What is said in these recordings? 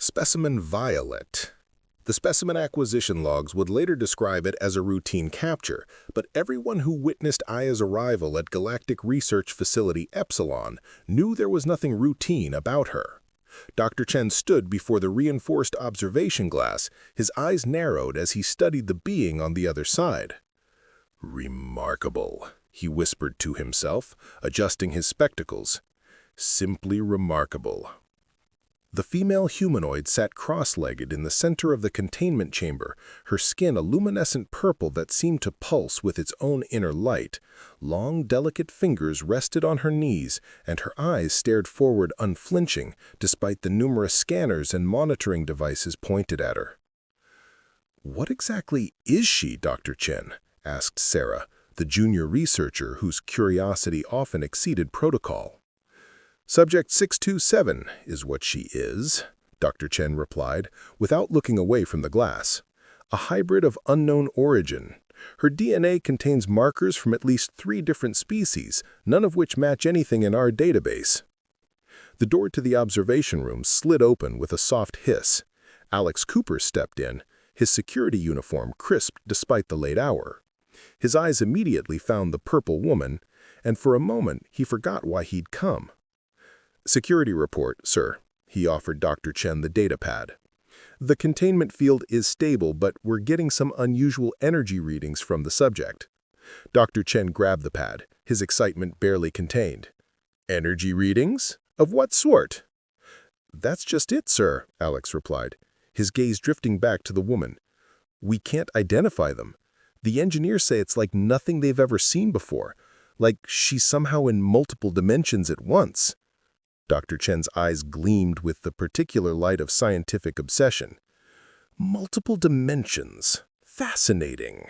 Specimen Violet. The specimen acquisition logs would later describe it as a routine capture, but everyone who witnessed Aya's arrival at Galactic Research Facility Epsilon knew there was nothing routine about her. Dr. Chen stood before the reinforced observation glass, his eyes narrowed as he studied the being on the other side. "Remarkable," he whispered to himself, adjusting his spectacles. "Simply remarkable." The female humanoid sat cross-legged in the center of the containment chamber, her skin a luminescent purple that seemed to pulse with its own inner light. Long, delicate fingers rested on her knees, and her eyes stared forward unflinching, despite the numerous scanners and monitoring devices pointed at her. "What exactly is she, Dr. Chen?" asked Sarah, the junior researcher whose curiosity often exceeded protocol. "Subject 627 is what she is," Dr. Chen replied, without looking away from the glass. "A hybrid of unknown origin. Her DNA contains markers from at least 3 different species, none of which match anything in our database." The door to the observation room slid open with a soft hiss. Alex Cooper stepped in, his security uniform crisp despite the late hour. His eyes immediately found the purple woman, and for a moment he forgot why he'd come. "Security report, sir," he offered Dr. Chen the datapad. "The containment field is stable, but we're getting some unusual energy readings from the subject." Dr. Chen grabbed the pad, his excitement barely contained. "Energy readings? Of what sort?" "That's just it, sir," Alex replied, his gaze drifting back to the woman. "We can't identify them. The engineers say it's like nothing they've ever seen before, like she's somehow in multiple dimensions at once." Dr. Chen's eyes gleamed with the particular light of scientific obsession. "Multiple dimensions. Fascinating."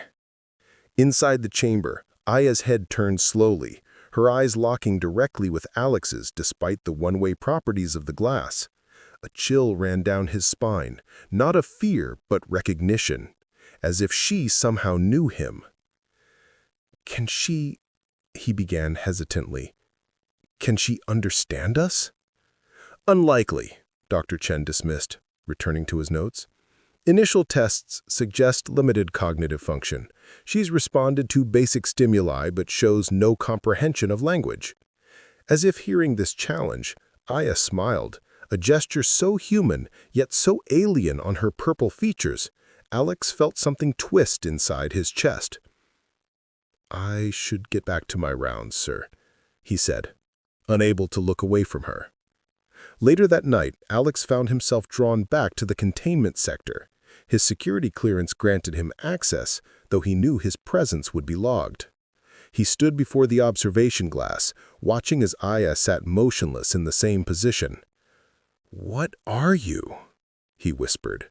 Inside the chamber, Aya's head turned slowly, her eyes locking directly with Alex's despite the one-way properties of the glass. A chill ran down his spine, not of fear but recognition, as if she somehow knew him. "Can she—" he began hesitantly. "Can she understand us?" "Unlikely," Dr. Chen dismissed, returning to his notes. "Initial tests suggest limited cognitive function. She's responded to basic stimuli but shows no comprehension of language." As if hearing this challenge, Aya smiled, a gesture so human yet so alien on her purple features. Alex felt something twist inside his chest. "I should get back to my rounds, sir," he said, unable to look away from her. Later that night, Alex found himself drawn back to the containment sector. His security clearance granted him access, though he knew his presence would be logged. He stood before the observation glass, watching as Aya sat motionless in the same position. "What are you?" he whispered.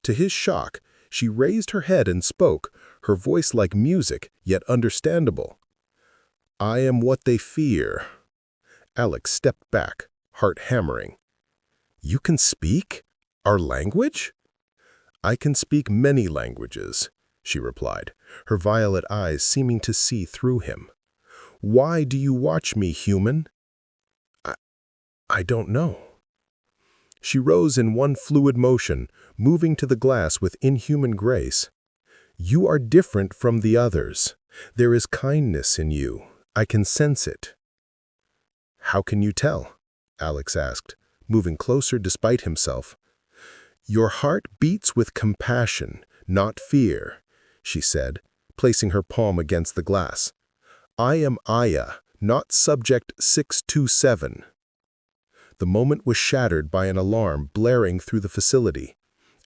To his shock, she raised her head and spoke, her voice like music, yet understandable. "I am what they fear." Alex stepped back, heart hammering. "You can speak? Our language?" "I can speak many languages," she replied, her violet eyes seeming to see through him. "Why do you watch me, human?" I don't know." She rose in one fluid motion, moving to the glass with inhuman grace. "You are different from the others. There is kindness in you. I can sense it." "How can you tell?" Alex asked, moving closer despite himself. "Your heart beats with compassion, not fear," she said, placing her palm against the glass. "I am Aya, not subject 627. The moment was shattered by an alarm blaring through the facility.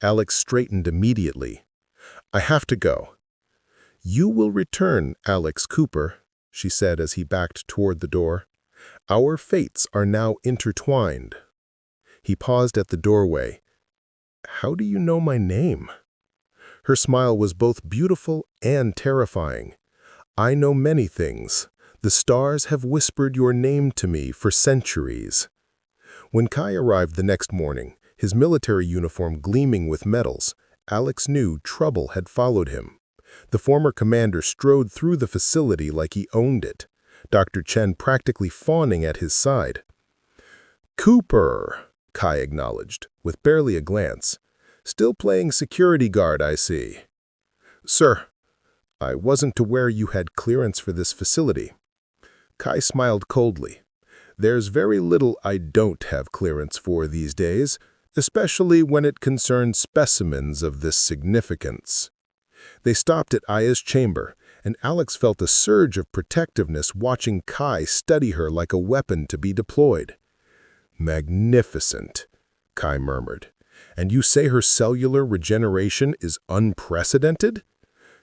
Alex straightened immediately. "I have to go." "You will return, Alex Cooper," she said as he backed toward the door. "Our fates are now intertwined." He paused at the doorway. "How do you know my name?" Her smile was both beautiful and terrifying. "I know many things. The stars have whispered your name to me for centuries." When Kai arrived the next morning, his military uniform gleaming with medals, Alex knew trouble had followed him. The former commander strode through the facility like he owned it, Dr. Chen practically fawning at his side. "Cooper," Kai acknowledged, with barely a glance. "Still playing security guard, I see." "Sir, I wasn't aware you had clearance for this facility." Kai smiled coldly. "There's very little I don't have clearance for these days, especially when it concerns specimens of this significance." They stopped at Aya's chamber, and Alex felt a surge of protectiveness watching Kai study her like a weapon to be deployed. "Magnificent," Kai murmured. "And you say her cellular regeneration is unprecedented?"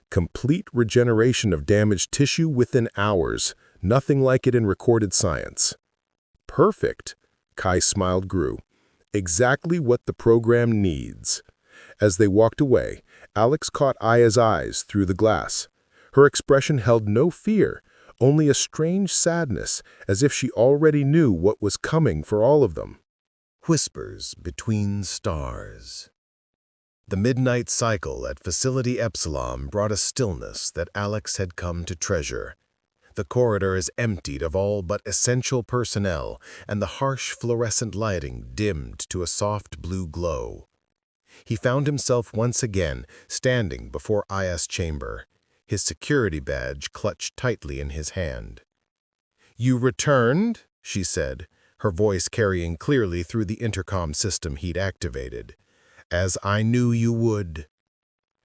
"Complete regeneration of damaged tissue within hours, nothing like it in recorded science." "Perfect," Kai's smile grew. "Exactly what the program needs." As they walked away, Alex caught Aya's eyes through the glass. Her expression held no fear, only a strange sadness, as if she already knew what was coming for all of them. Whispers between stars. The midnight cycle at Facility Epsilon brought a stillness that Alex had come to treasure. The corridor is emptied of all but essential personnel, and the harsh fluorescent lighting dimmed to a soft blue glow. He found himself once again standing before Aya's chamber, his security badge clutched tightly in his hand. "You returned?" she said, her voice carrying clearly through the intercom system he'd activated. "As I knew you would."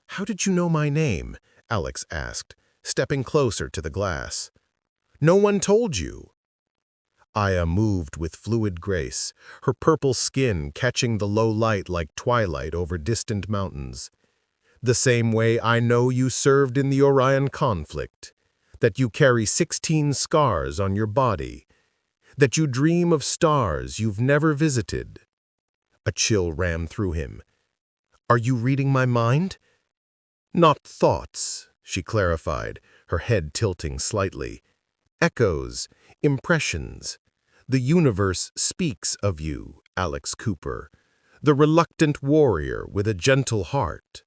"How did you know my name?" Alex asked, stepping closer to the glass. "No one told you." Aya moved with fluid grace, her purple skin catching the low light like twilight over distant mountains. "The same way I know you served in the Orion conflict, that you carry 16 scars on your body, that you dream of stars you've never visited." A chill ran through him. "Are you reading my mind?" "Not thoughts," she clarified, her head tilting slightly. "Echoes, impressions. The universe speaks of you, Alex Cooper, the reluctant warrior with a gentle heart."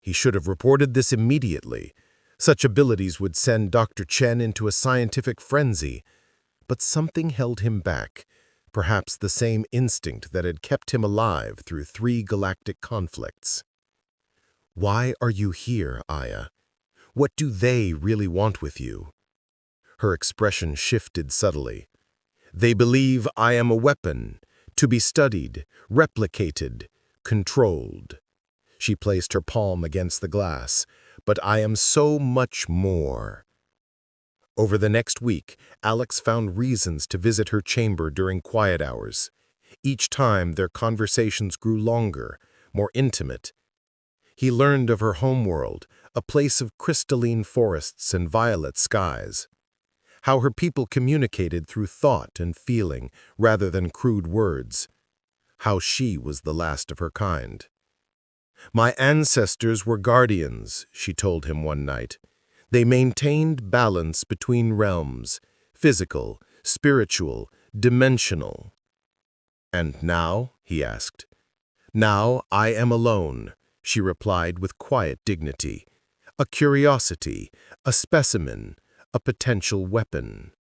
He should have reported this immediately. Such abilities would send Dr. Chen into a scientific frenzy. But something held him back, perhaps the same instinct that had kept him alive through 3 galactic conflicts. "Why are you here, Aya? What do they really want with you?" Her expression shifted subtly. "They believe I am a weapon, to be studied, replicated, controlled." She placed her palm against the glass. "But I am so much more." Over the next week, Alex found reasons to visit her chamber during quiet hours. Each time, their conversations grew longer, more intimate. He learned of her homeworld, a place of crystalline forests and violet skies. How her people communicated through thought and feeling rather than crude words. How she was the last of her kind. "My ancestors were guardians," she told him one night. "They maintained balance between realms, physical, spiritual, dimensional." "And now?" he asked. "Now I am alone," she replied with quiet dignity. "A curiosity, a specimen, a potential weapon."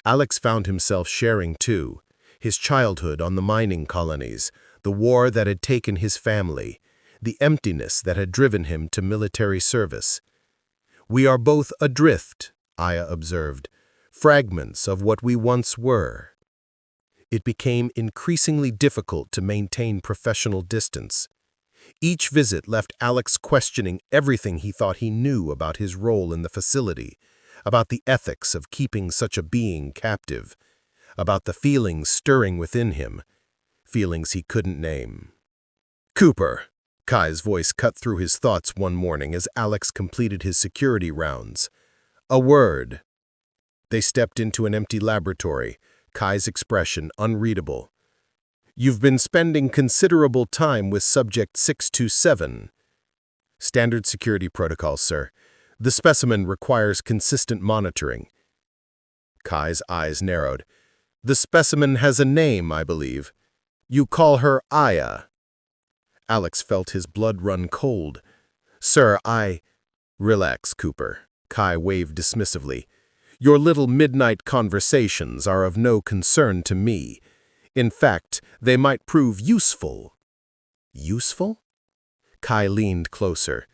Alex found himself sharing, too, his childhood on the mining colonies, the war that had taken his family, the emptiness that had driven him to military service. "We are both adrift," Aya observed, "fragments of what we once were." It became increasingly difficult to maintain professional distance. Each visit left Alex questioning everything he thought he knew about his role in the facility, about the ethics of keeping such a being captive, about the feelings stirring within him, feelings he couldn't name. "Cooper," Kai's voice cut through his thoughts one morning as Alex completed his security rounds. "A word." They stepped into an empty laboratory, Kai's expression unreadable. "You've been spending considerable time with Subject 627. "Standard security protocols, sir. The specimen requires consistent monitoring." Kai's eyes narrowed. "The specimen has a name, I believe. You call her Aya." Alex felt his blood run cold. "Sir, I—" "Relax, Cooper," Kai waved dismissively. "Your little midnight conversations are of no concern to me. In fact, they might prove useful. Useful? Kai leaned closer.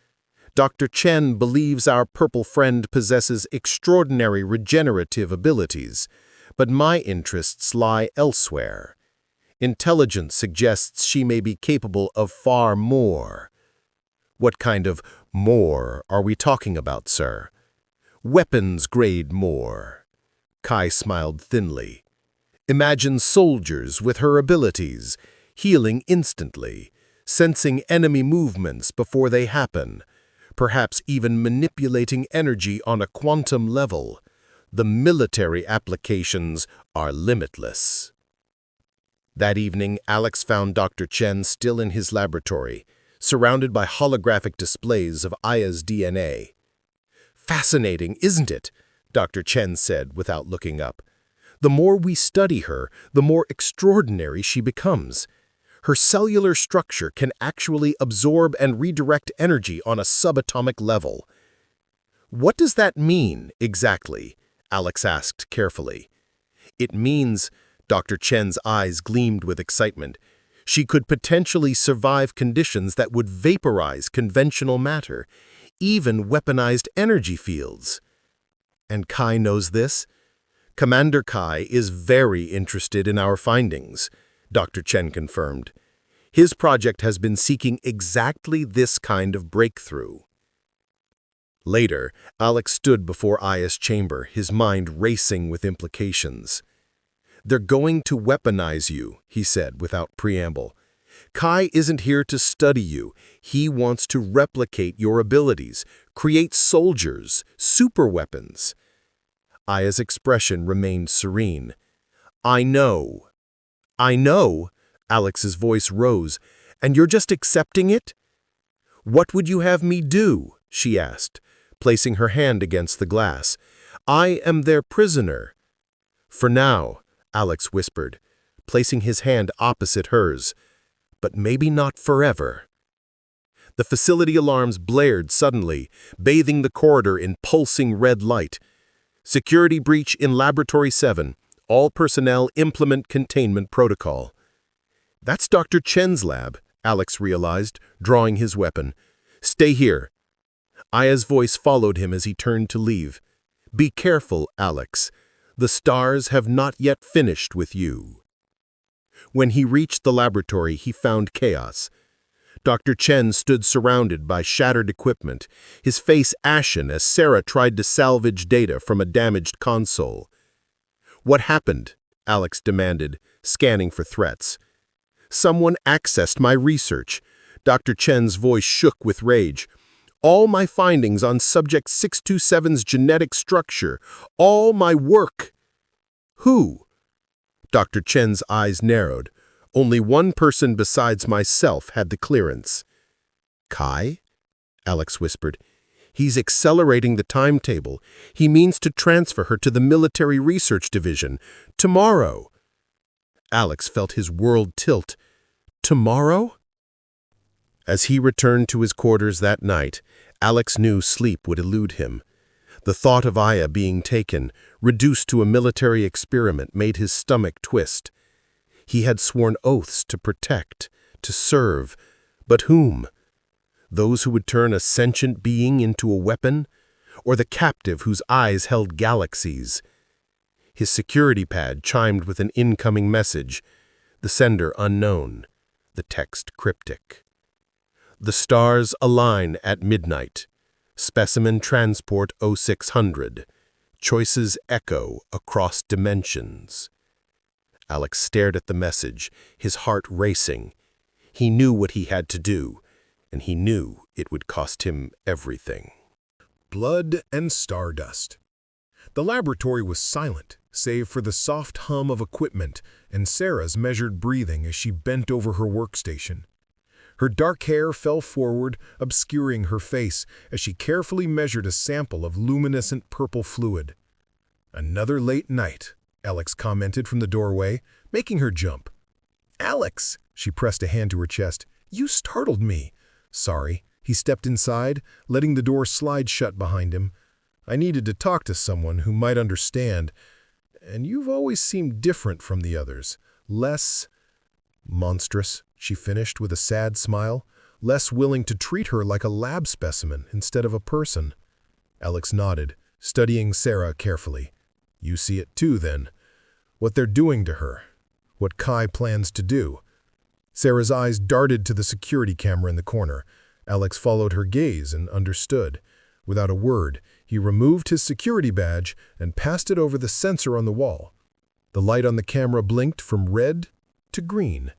Dr. Chen believes our purple friend possesses extraordinary regenerative abilities, but my interests lie elsewhere. Intelligence suggests she may be capable of far more. What kind of more are we talking about, sir? Weapons-grade more. Kai smiled thinly. Imagine soldiers with her abilities, healing instantly, sensing enemy movements before they happen, perhaps even manipulating energy on a quantum level. The military applications are limitless. That evening, Alex found Dr. Chen still in his laboratory, surrounded by holographic displays of Aya's DNA. Fascinating, isn't it? Dr. Chen said without looking up. The more we study her, the more extraordinary she becomes. Her cellular structure can actually absorb and redirect energy on a subatomic level. What does that mean, exactly? Alex asked carefully. It means, Dr. Chen's eyes gleamed with excitement, she could potentially survive conditions that would vaporize conventional matter, even weaponized energy fields. And Kai knows this? Commander Kai is very interested in our findings, Dr. Chen confirmed. His project has been seeking exactly this kind of breakthrough. Later, Alex stood before Aya's chamber, his mind racing with implications. They're going to weaponize you, he said without preamble. Kai isn't here to study you. He wants to replicate your abilities, create soldiers, superweapons. Aya's expression remained serene. I know. I know, Alex's voice rose, and you're just accepting it? What would you have me do? She asked, placing her hand against the glass. I am their prisoner. For now, Alex whispered, placing his hand opposite hers. But maybe not forever. The facility alarms blared suddenly, bathing the corridor in pulsing red light. Security breach in Laboratory 7. All personnel implement containment protocol. That's Dr. Chen's lab, Alex realized, drawing his weapon. Stay here. Aya's voice followed him as he turned to leave. Be careful, Alex. The stars have not yet finished with you. When he reached the laboratory, he found chaos. Dr. Chen stood surrounded by shattered equipment, his face ashen as Sarah tried to salvage data from a damaged console. What happened? Alex demanded, scanning for threats. Someone accessed my research. Dr. Chen's voice shook with rage. All my findings on Subject 627's genetic structure, all my work. Who? Dr. Chen's eyes narrowed. Only one person besides myself had the clearance. Kai? Alex whispered. He's accelerating the timetable. He means to transfer her to the Military Research Division. Tomorrow. Alex felt his world tilt. Tomorrow? As he returned to his quarters that night, Alex knew sleep would elude him. The thought of Aya being taken, reduced to a military experiment, made his stomach twist. He had sworn oaths to protect, to serve. But whom? Those who would turn a sentient being into a weapon? Or the captive whose eyes held galaxies? His security pad chimed with an incoming message, the sender unknown, the text cryptic. The stars align at midnight. Specimen transport 0600. Choices echo across dimensions. Alex stared at the message, his heart racing. He knew what he had to do, and he knew it would cost him everything. Blood and stardust. The laboratory was silent, save for the soft hum of equipment and Sarah's measured breathing as she bent over her workstation. Her dark hair fell forward, obscuring her face as she carefully measured a sample of luminescent purple fluid. Another late night, Alex commented from the doorway, making her jump. Alex, she pressed a hand to her chest, you startled me. Sorry. He stepped inside, letting the door slide shut behind him. I needed to talk to someone who might understand. And you've always seemed different from the others, less monstrous, she finished with a sad smile, less willing to treat her like a lab specimen instead of a person. Alex nodded, studying Sarah carefully. You see it too, then. What they're doing to her. What Kai plans to do. Sarah's eyes darted to the security camera in the corner. Alex followed her gaze and understood. Without a word, he removed his security badge and passed it over the sensor on the wall. The light on the camera blinked from red to green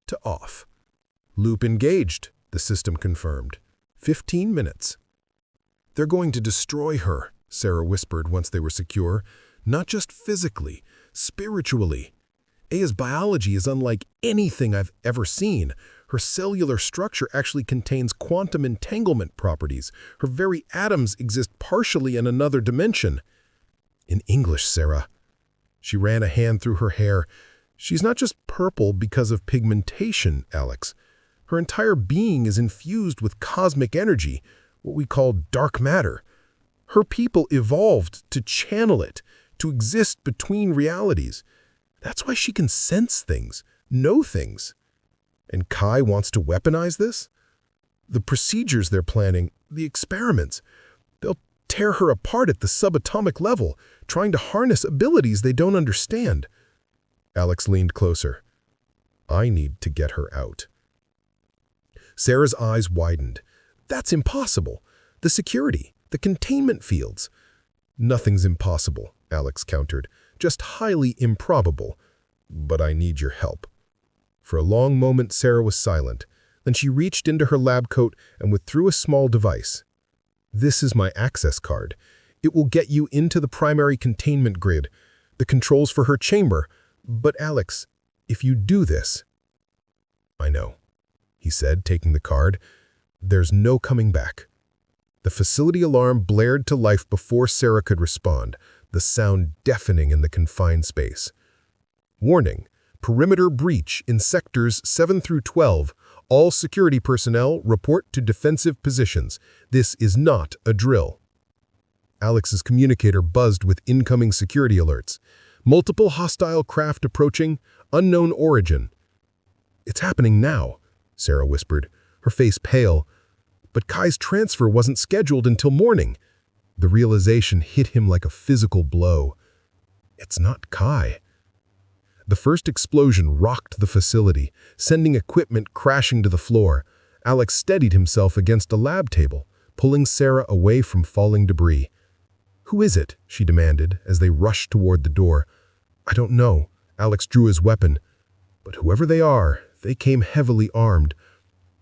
to off. Loop engaged, the system confirmed. 15 minutes. They're going to destroy her, Sarah whispered once they were secure. Not just physically, spiritually. Aya's biology is unlike anything I've ever seen. Her cellular structure actually contains quantum entanglement properties. Her very atoms exist partially in another dimension. In English, Sarah. She ran a hand through her hair. She's not just purple because of pigmentation, Alex. Her entire being is infused with cosmic energy, what we call dark matter. Her people evolved to channel it, to exist between realities. That's why she can sense things, know things. And Kai wants to weaponize this? The procedures they're planning, the experiments, they'll tear her apart at the subatomic level, trying to harness abilities they don't understand. Alex leaned closer. I need to get her out. Sarah's eyes widened. That's impossible. The security, the containment fields. Nothing's impossible, Alex countered. Just highly improbable. But I need your help. For a long moment, Sarah was silent. Then she reached into her lab coat and withdrew a small device. This is my access card. It will get you into the primary containment grid, the controls for her chamber. But Alex, if you do this... I know, he said, taking the card. There's no coming back. The facility alarm blared to life before Sarah could respond, the sound deafening in the confined space. Warning, perimeter breach in sectors 7 through 12. All security personnel report to defensive positions. This is not a drill. Alex's communicator buzzed with incoming security alerts. Multiple hostile craft approaching, unknown origin. It's happening now, Sarah whispered, her face pale. But Kai's transfer wasn't scheduled until morning. The realization hit him like a physical blow. It's not Kai. The first explosion rocked the facility, sending equipment crashing to the floor. Alex steadied himself against a lab table, pulling Sarah away from falling debris. Who is it? She demanded as they rushed toward the door. I don't know. Alex drew his weapon. But whoever they are, they came heavily armed.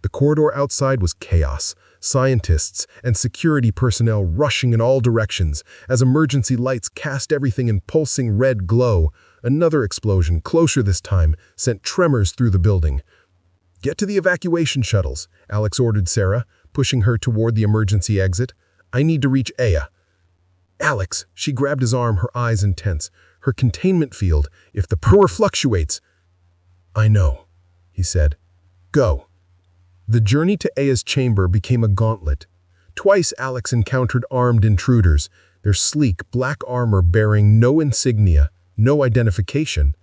The corridor outside was chaos, scientists and security personnel rushing in all directions as emergency lights cast everything in pulsing red glow. Another explosion, closer this time, sent tremors through the building. Get to the evacuation shuttles, Alex ordered Sarah, pushing her toward the emergency exit. I need to reach Aya. Alex, she grabbed his arm, her eyes intense. Her containment field, if the power fluctuates. I know, he said. Go. The journey to Aya's chamber became a gauntlet. Twice Alex encountered armed intruders, their sleek black armor bearing no insignia, no identification.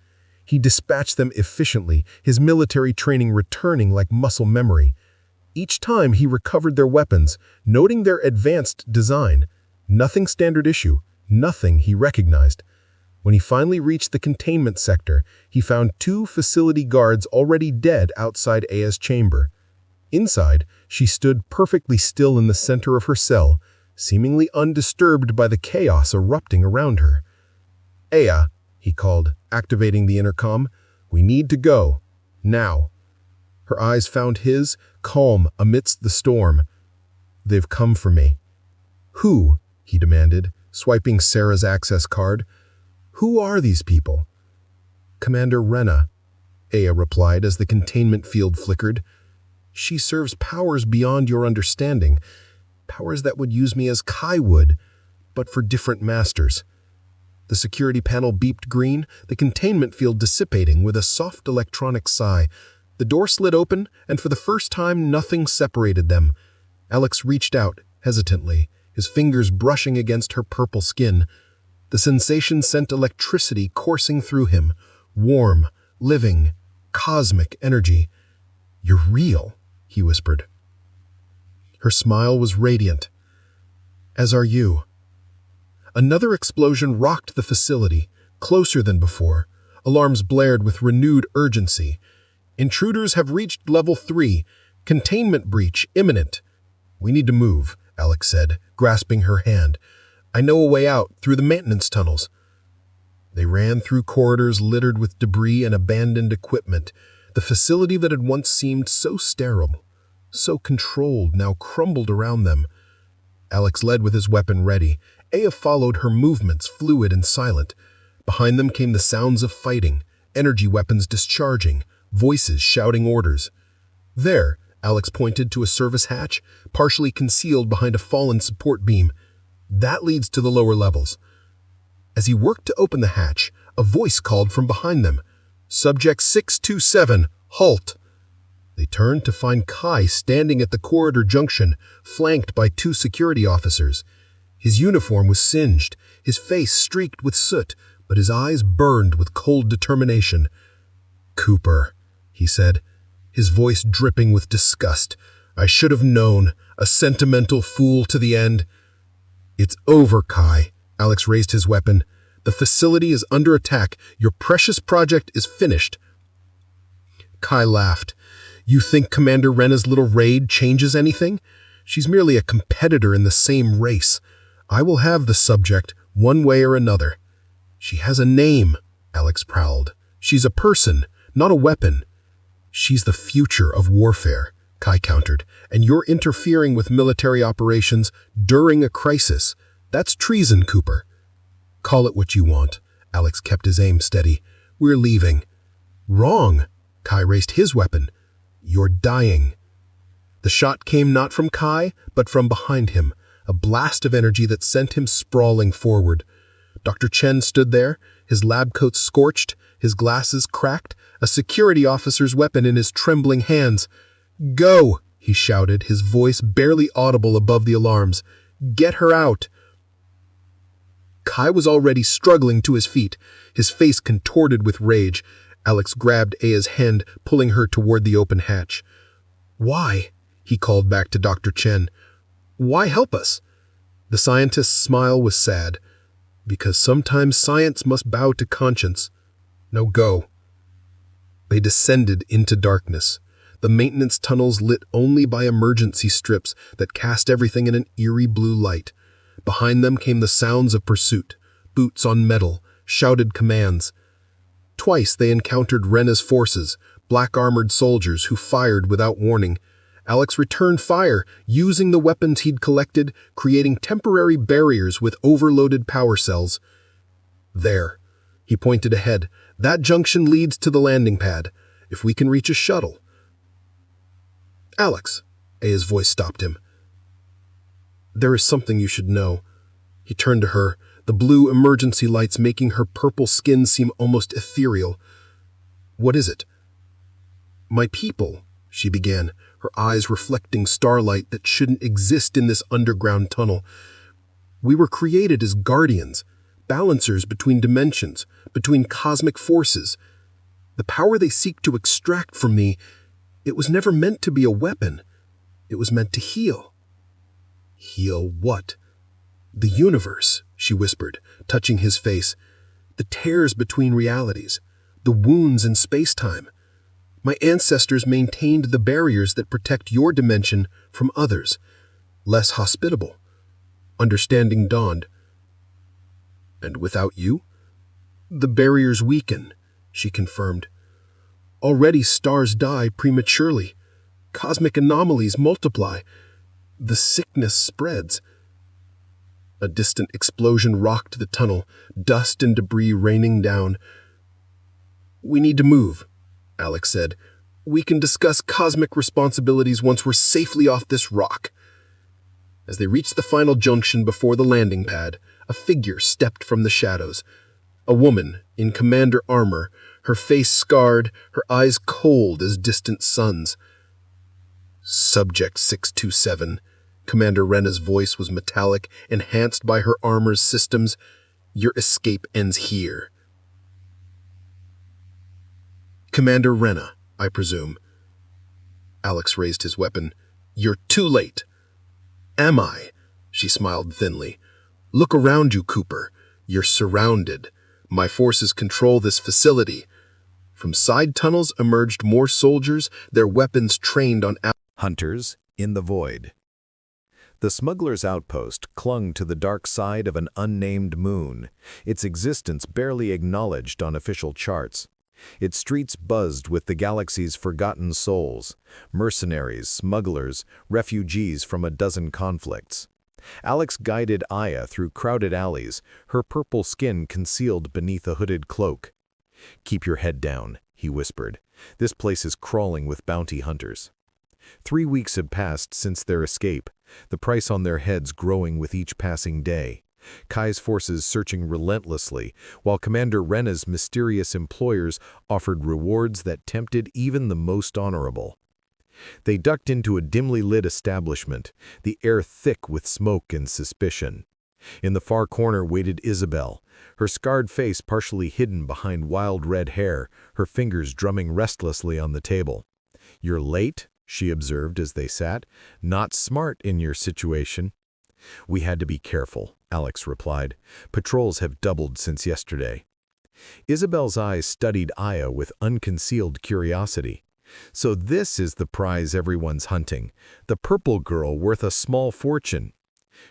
He dispatched them efficiently, his military training returning like muscle memory. Each time he recovered their weapons, noting their advanced design. Nothing standard issue, nothing he recognized. When he finally reached the containment sector, he found 2 facility guards already dead outside Aya's chamber. Inside, she stood perfectly still in the center of her cell, seemingly undisturbed by the chaos erupting around her. Aya, he called, activating the intercom. We need to go. Now. Her eyes found his, calm amidst the storm. They've come for me. Who? He demanded, swiping Sarah's access card. Who are these people? Commander Rena, Aya replied as the containment field flickered. She serves powers beyond your understanding, powers that would use me as Kai would, but for different masters. The security panel beeped green, the containment field dissipating with a soft electronic sigh. The door slid open, and for the first time nothing separated them. Alex reached out, hesitantly, his fingers brushing against her purple skin. The sensation sent electricity coursing through him, warm, living, cosmic energy. "You're real," he whispered. Her smile was radiant. "As are you." Another explosion rocked the facility, closer than before. Alarms blared with renewed urgency. "Intruders have reached level 3. Containment breach imminent." "We need to move," Alex said, grasping her hand. "I know a way out, through the maintenance tunnels." They ran through corridors littered with debris and abandoned equipment. The facility that had once seemed so sterile, so controlled, now crumbled around them. Alex led with his weapon ready. Aya followed, her movements fluid and silent. Behind them came the sounds of fighting, energy weapons discharging, voices shouting orders. "There," Alex pointed to a service hatch, partially concealed behind a fallen support beam. "That leads to the lower levels." As he worked to open the hatch, a voice called from behind them. "Subject 627, halt!" They turned to find Kai standing at the corridor junction, flanked by 2 security officers. His uniform was singed, his face streaked with soot, but his eyes burned with cold determination. "Cooper," he said, his voice dripping with disgust. "I should have known, a sentimental fool to the end." "It's over, Kai." Alex raised his weapon. "The facility is under attack. Your precious project is finished." Kai laughed. "You think Commander Rena's little raid changes anything? She's merely a competitor in the same race. I will have the subject, one way or another." "She has a name," Alex prowled. "She's a person, not a weapon." "She's the future of warfare," Kai countered, "and you're interfering with military operations during a crisis. That's treason, Cooper." "Call it what you want." Alex kept his aim steady. "We're leaving." "Wrong." Kai raised his weapon. "You're dying." The shot came not from Kai, but from behind him, a blast of energy that sent him sprawling forward. Dr. Chen stood there, his lab coat scorched, his glasses cracked, a security officer's weapon in his trembling hands. "Go!" he shouted, his voice barely audible above the alarms. "Get her out!" Kai was already struggling to his feet, his face contorted with rage. Alex grabbed Aya's hand, pulling her toward the open hatch. "Why?" he called back to Dr. Chen. "Why help us?" The scientist's smile was sad. "Because sometimes science must bow to conscience. Now go." They descended into darkness, the maintenance tunnels lit only by emergency strips that cast everything in an eerie blue light. Behind them came the sounds of pursuit, boots on metal, shouted commands. Twice they encountered Rena's forces, black-armored soldiers who fired without warning. Alex returned fire, using the weapons he'd collected, creating temporary barriers with overloaded power cells. "There," he pointed ahead. "That junction leads to the landing pad. If we can reach a shuttle." "Alex," Aya's voice stopped him. "There is something you should know." He turned to her, the blue emergency lights making her purple skin seem almost ethereal. "What is it?" "My people," she began, her eyes reflecting starlight that shouldn't exist in this underground tunnel. "We were created as guardians, balancers between dimensions, between cosmic forces. The power they seek to extract from me, it was never meant to be a weapon. It was meant to heal." "Heal what?" "The universe," she whispered, touching his face. "The tears between realities, the wounds in space-time. My ancestors maintained the barriers that protect your dimension from others, less hospitable." Understanding dawned. "And without you?" "The barriers weaken," she confirmed. "Already stars die prematurely. Cosmic anomalies multiply. The sickness spreads." A distant explosion rocked the tunnel, dust and debris raining down. "We need to move," Alex said. "We can discuss cosmic responsibilities once we're safely off this rock." As they reached the final junction before the landing pad, a figure stepped from the shadows. A woman in commander armor, her face scarred, her eyes cold as distant suns. "Subject 627, Commander Rena's voice was metallic, enhanced by her armor's systems. "Your escape ends here." Commander Rena, I presume. Alex raised his weapon. You're too late. Am I? She smiled thinly. Look around you, Cooper. You're surrounded. My forces control this facility. From side tunnels emerged more soldiers, their weapons trained on Hunters in the void. The smuggler's outpost clung to the dark side of an unnamed moon, its existence barely acknowledged on official charts. Its streets buzzed with the galaxy's forgotten souls, mercenaries, smugglers, refugees from a dozen conflicts. Alex guided Aya through crowded alleys, her purple skin concealed beneath a hooded cloak. "Keep your head down," he whispered. "This place is crawling with bounty hunters." 3 weeks had passed since their escape, the price on their heads growing with each passing day. Kai's forces searching relentlessly, while Commander Rena's mysterious employers offered rewards that tempted even the most honorable. They ducked into a dimly lit establishment, the air thick with smoke and suspicion. In the far corner waited Isabel, her scarred face partially hidden behind wild red hair, her fingers drumming restlessly on the table. "You're late," she observed as they sat. "Not smart in your situation." "We had to be careful," Alex replied. "Patrols have doubled since yesterday." Isabel's eyes studied Aya with unconcealed curiosity. "So this is the prize everyone's hunting, the purple girl worth a small fortune."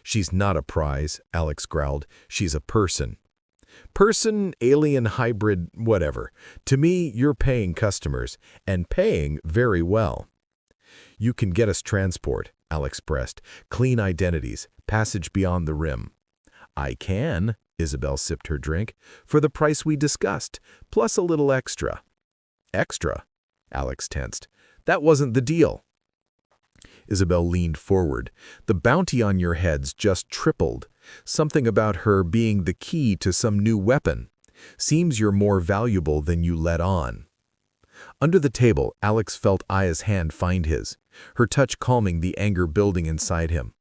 "She's not a prize," Alex growled. "She's a person." "Person, alien, hybrid, whatever. To me, you're paying customers, and paying very well." "You can get us transport," Alex pressed. "Clean identities, passage beyond the rim." "I can," Isabel sipped her drink, "for the price we discussed, plus a little extra." "Extra?" Alex tensed. "That wasn't the deal." Isabel leaned forward. "The bounty on your heads just tripled. Something about her being the key to some new weapon. Seems you're more valuable than you let on." Under the table, Alex felt Aya's hand find his, her touch calming the anger building inside him.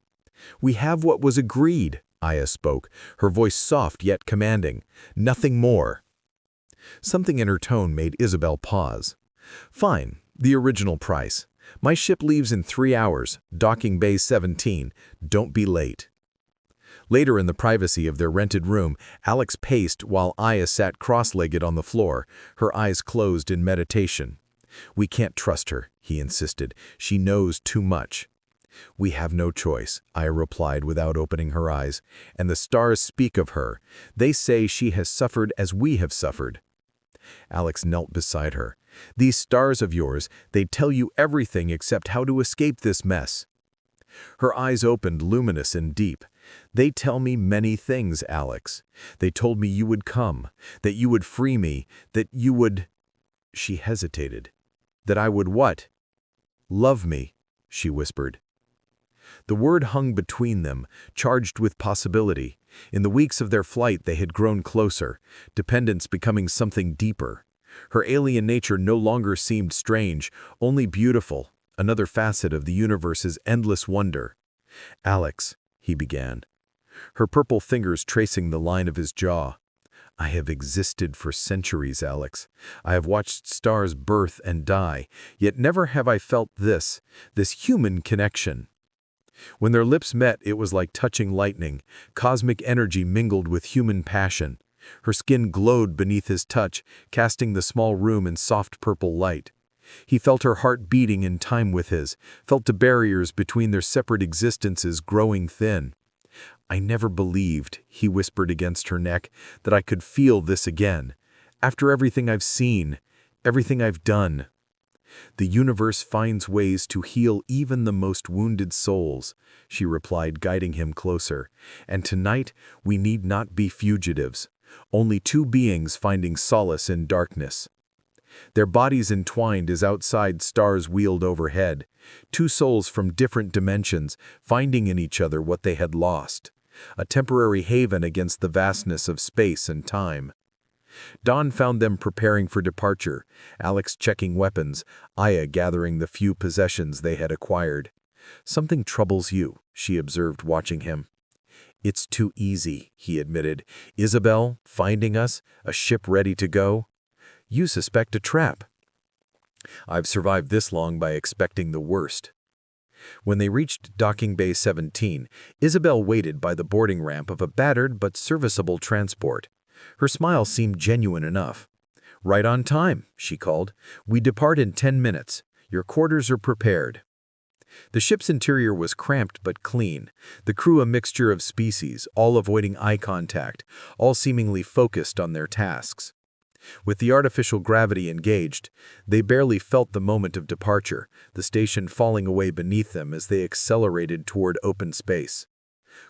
"We have what was agreed," Aya spoke, her voice soft yet commanding. "Nothing more." Something in her tone made Isabel pause. "Fine, the original price. My ship leaves in 3 hours, docking bay 17. Don't be late." Later in the privacy of their rented room, Alex paced while Aya sat cross-legged on the floor, her eyes closed in meditation. "We can't trust her," he insisted. "She knows too much." "We have no choice," Aya replied without opening her eyes. "And the stars speak of her. They say she has suffered as we have suffered." Alex knelt beside her. "These stars of yours, they tell you everything except how to escape this mess." Her eyes opened, luminous and deep. "They tell me many things, Alex. They told me you would come, that you would free me, that you would—" She hesitated. "That I would what?" "Love me," she whispered. The word hung between them, charged with possibility. In the weeks of their flight they had grown closer, dependence becoming something deeper. Her alien nature no longer seemed strange, only beautiful, another facet of the universe's endless wonder. "Alex," he began, her purple fingers tracing the line of his jaw. "I have existed for centuries, Alex. I have watched stars birth and die, yet never have I felt this human connection." When their lips met, it was like touching lightning, cosmic energy mingled with human passion. Her skin glowed beneath his touch, casting the small room in soft purple light. He felt her heart beating in time with his, felt the barriers between their separate existences growing thin. "I never believed," he whispered against her neck, "that I could feel this again. After everything I've seen, everything I've done." "The universe finds ways to heal even the most wounded souls," she replied, guiding him closer. "And tonight we need not be fugitives, only two beings finding solace in darkness." Their bodies entwined as outside stars wheeled overhead, two souls from different dimensions finding in each other what they had lost, a temporary haven against the vastness of space and time. Dawn found them preparing for departure, Alex checking weapons, Aya gathering the few possessions they had acquired. "Something troubles you," she observed, watching him. "It's too easy," he admitted. "Isabel, finding us, a ship ready to go." "You suspect a trap." I've survived this long by expecting the worst. When they reached Docking Bay 17, Isabel waited by the boarding ramp of a battered but serviceable transport. Her smile seemed genuine enough. "Right on time," she called. "We depart in 10 minutes. Your quarters are prepared." The ship's interior was cramped but clean, the crew a mixture of species, all avoiding eye contact, all seemingly focused on their tasks. With the artificial gravity engaged, they barely felt the moment of departure, the station falling away beneath them as they accelerated toward open space.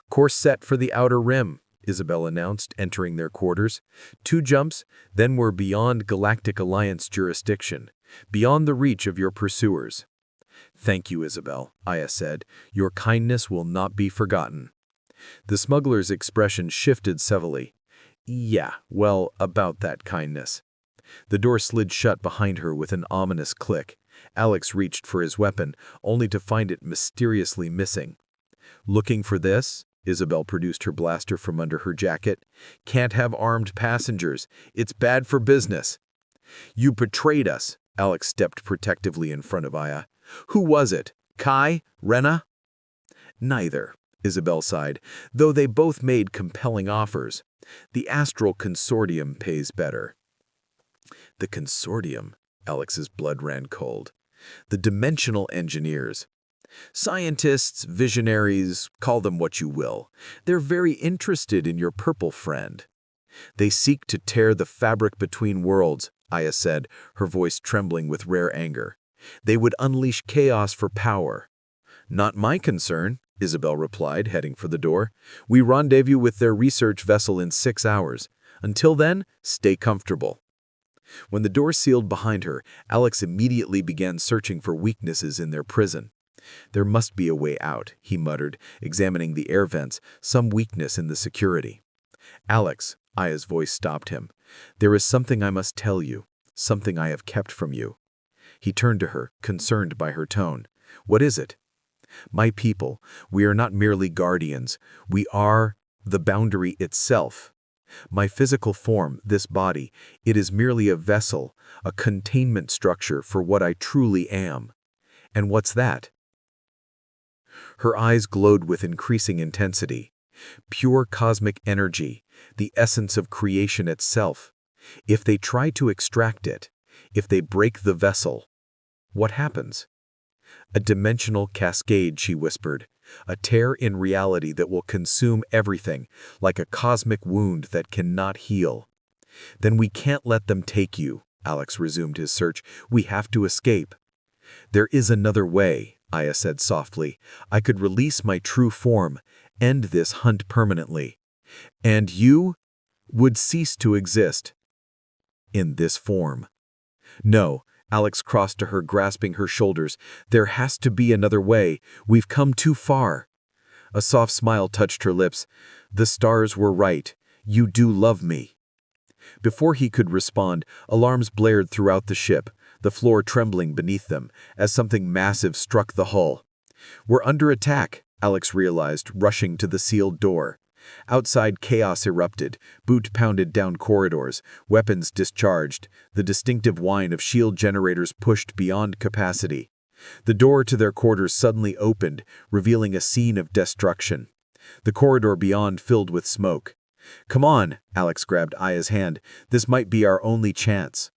"Course set for the outer rim," Isabel announced, entering their quarters. 2 jumps, then we're beyond Galactic Alliance jurisdiction, beyond the reach of your pursuers. "Thank you, Isabel," Aya said. "Your kindness will not be forgotten." The smuggler's expression shifted severely. "Yeah, well, about that kindness." The door slid shut behind her with an ominous click. Alex reached for his weapon, only to find it mysteriously missing. "Looking for this?" Isabel produced her blaster from under her jacket. "Can't have armed passengers. It's bad for business." "You betrayed us." Alex stepped protectively in front of Aya. "Who was it? Kai? Rena?" "Neither," Isabel sighed, "though they both made compelling offers. The Astral Consortium pays better." The Consortium? Alex's blood ran cold. "The Dimensional Engineers. Scientists, visionaries, call them what you will. They're very interested in your purple friend. They seek to tear the fabric between worlds," Aya said, her voice trembling with rare anger. "They would unleash chaos for power." "Not my concern," Isabel replied, heading for the door. "We rendezvous with their research vessel in 6 hours. Until then, stay comfortable." When the door sealed behind her, Alex immediately began searching for weaknesses in their prison. "There must be a way out," he muttered, examining the air vents, "some weakness in the security." "Alex," Aya's voice stopped him. "There is something I must tell you, something I have kept from you." He turned to her, concerned by her tone. "What is it?" "My people, we are not merely guardians. We are the boundary itself. My physical form, this body, it is merely a vessel, a containment structure for what I truly am." "And what's that?" Her eyes glowed with increasing intensity. "Pure cosmic energy, the essence of creation itself. If they try to extract it, if they break the vessel, what happens?" "A dimensional cascade," she whispered. "A tear in reality that will consume everything, like a cosmic wound that cannot heal." "Then we can't let them take you," Alex resumed his search. "We have to escape." "There is another way," Aya said softly. "I could release my true form, end this hunt permanently. And you would cease to exist in this form." "No." Alex crossed to her, grasping her shoulders. "There has to be another way. We've come too far." A soft smile touched her lips. "The stars were right. You do love me." Before he could respond, alarms blared throughout the ship, the floor trembling beneath them, as something massive struck the hull. "We're under attack," Alex realized, rushing to the sealed door. Outside, chaos erupted, boot pounded down corridors, weapons discharged, the distinctive whine of shield generators pushed beyond capacity. The door to their quarters suddenly opened, revealing a scene of destruction. The corridor beyond filled with smoke. "Come on," Alex grabbed Aya's hand. "This might be our only chance."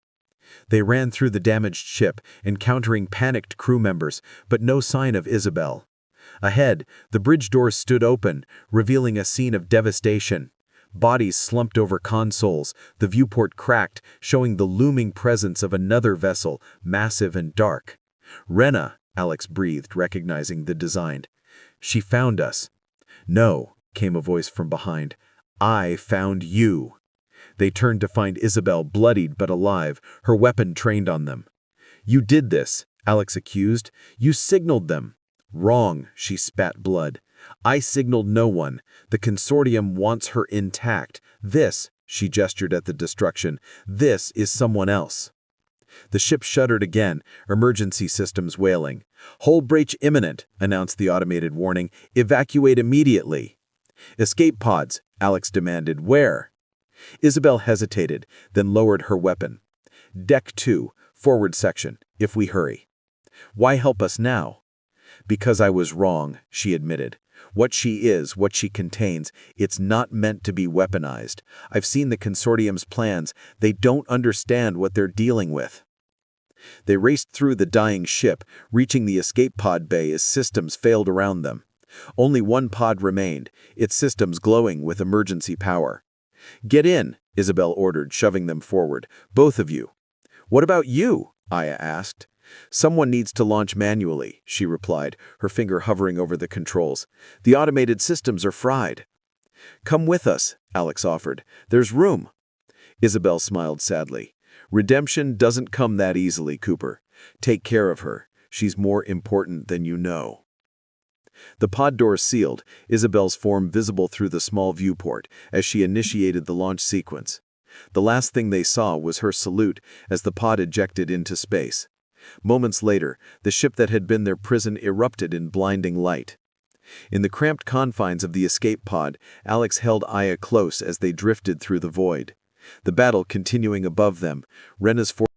They ran through the damaged ship, encountering panicked crew members, but no sign of Isabel. Ahead, the bridge doors stood open, revealing a scene of devastation. Bodies slumped over consoles, the viewport cracked, showing the looming presence of another vessel, massive and dark. "Rena," Alex breathed, recognizing the design. "She found us." "No," came a voice from behind. "I found you." They turned to find Isabel bloodied but alive, her weapon trained on them. "You did this," Alex accused. "You signaled them." "Wrong," she spat blood. "I signaled no one. The consortium wants her intact. This," she gestured at the destruction, "this is someone else." The ship shuddered again, emergency systems wailing. "Hull breach imminent," announced the automated warning. "Evacuate immediately." "Escape pods," Alex demanded. "Where?" Isabel hesitated, then lowered her weapon. "Deck 2, Forward section, if we hurry. Why help us now? Because I was wrong, she admitted. What she is, what she contains, it's not meant to be weaponized. I've seen the consortium's plans. They don't understand what they're dealing with. They raced through the dying ship, reaching the escape pod bay as systems failed around them. Only one pod remained, its systems glowing with emergency power. Get in, Isabel ordered, shoving them forward. Both of you. What about you? Aya asked. Someone needs to launch manually, she replied, her finger hovering over the controls. The automated systems are fried. Come with us, Alex offered. There's room. Isabel smiled sadly. Redemption doesn't come that easily, Cooper. Take care of her. She's more important than you know. The pod door sealed, Isabel's form visible through the small viewport as she initiated the launch sequence. The last thing they saw was her salute as the pod ejected into space. Moments later, the ship that had been their prison erupted in blinding light. In the cramped confines of the escape pod, Alex held Aya close as they drifted through the void. The battle continuing above them, Rena's force